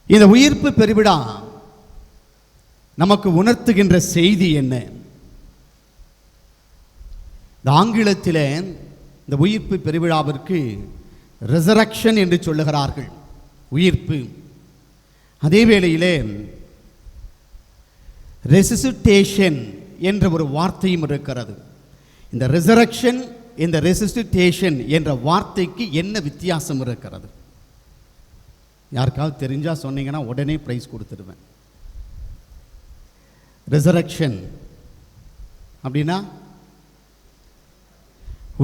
இந்த உயிர்ப்பு பெருவிழா நமக்கு உணர்த்துகின்ற செய்தி என்ன? இந்த ஆங்கிலத்தில் இந்த உயிர்ப்பு பெருவிழாவிற்கு ரெசரக்ஷன் என்று சொல்லுகிறார்கள், உயிர்ப்பு. அதே வேளையிலே ரெசிசிட்டேஷன் என்ற ஒரு வார்த்தையும் இருக்கிறது. இந்த ரெசரக்ஷன், இந்த ரெசிசிட்டேஷன் என்ற வார்த்தைக்கு என்ன வித்தியாசம் இருக்கிறது? யாருக்காவது தெரிஞ்சா சொன்னீங்கன்னா உடனே பிரைஸ் கொடுத்துடுவேன். ரெசரக்ஷன் அப்படின்னா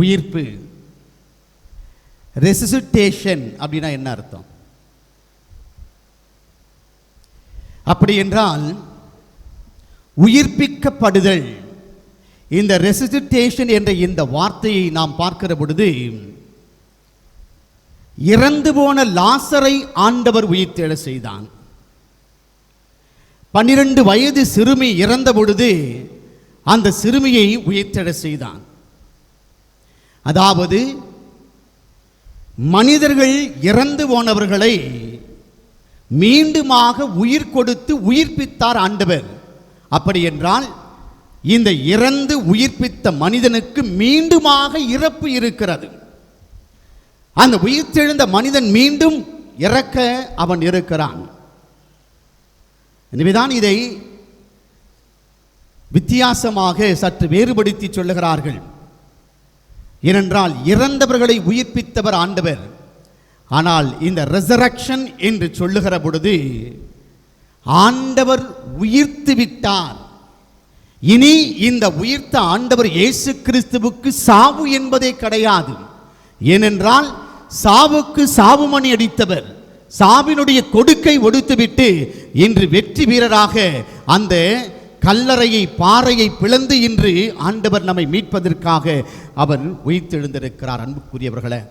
உயிர்ப்பு. ரெசிசிட்டேஷன் அப்படின்னா என்ன அர்த்தம்? அப்படி என்றால் உயிர்ப்பிக்கப்படுதல். இந்த ரெசிசிட்டேஷன் என்ற இந்த வார்த்தையை நாம் பார்க்கிற பொழுது, இறந்து போன லாசரை ஆண்டவர் உயிர்த்தெழ செய்தான். 12 வயது சிறுமி இறந்த பொழுது அந்த சிறுமியை உயிர்த்தெழ செய்தான். அதாவது மனிதர்கள் இறந்து போனவர்களை மீண்டுமாக உயிர் கொடுத்து உயிர்ப்பித்தார் ஆண்டவர். அப்படி என்றால் இந்த இறந்து உயிர்ப்பித்த மனிதனுக்கு மீண்டுமாக இறப்பு இருக்கிறது. அந்த உயிர்த்தெழுந்த மனிதன் மீண்டும் இறக்க அவன் இருக்கிறான். எனவேதான் இதை வித்தியாசமாக சற்று வேறுபடுத்தி சொல்லுகிறார்கள். ஏனென்றால் இறந்தவர்களை உயிர்ப்பித்தவர் ஆண்டவர். ஆனால் இந்த ரெசரக்ஷன் என்று சொல்லுகிற பொழுது ஆண்டவர் உயிர்த்து விட்டார். இனி இந்த உயிர்த்த ஆண்டவர் இயேசு கிறிஸ்துவுக்கு சாவு என்பதே கிடையாது. ஏனென்றால் சாவுக்கு சாவுமணி அடித்தவர், சாவினுடைய கொடுக்கை ஒடுத்துவிட்டு இன்று வெற்றி வீரராக அந்த கல்லறையை, பாறையை பிளந்து இன்று ஆண்டவர் நம்மை மீட்பதற்காக அவர் உயிர்த்தெழுந்திருக்கிறார். அன்புக்குரியவர்களே,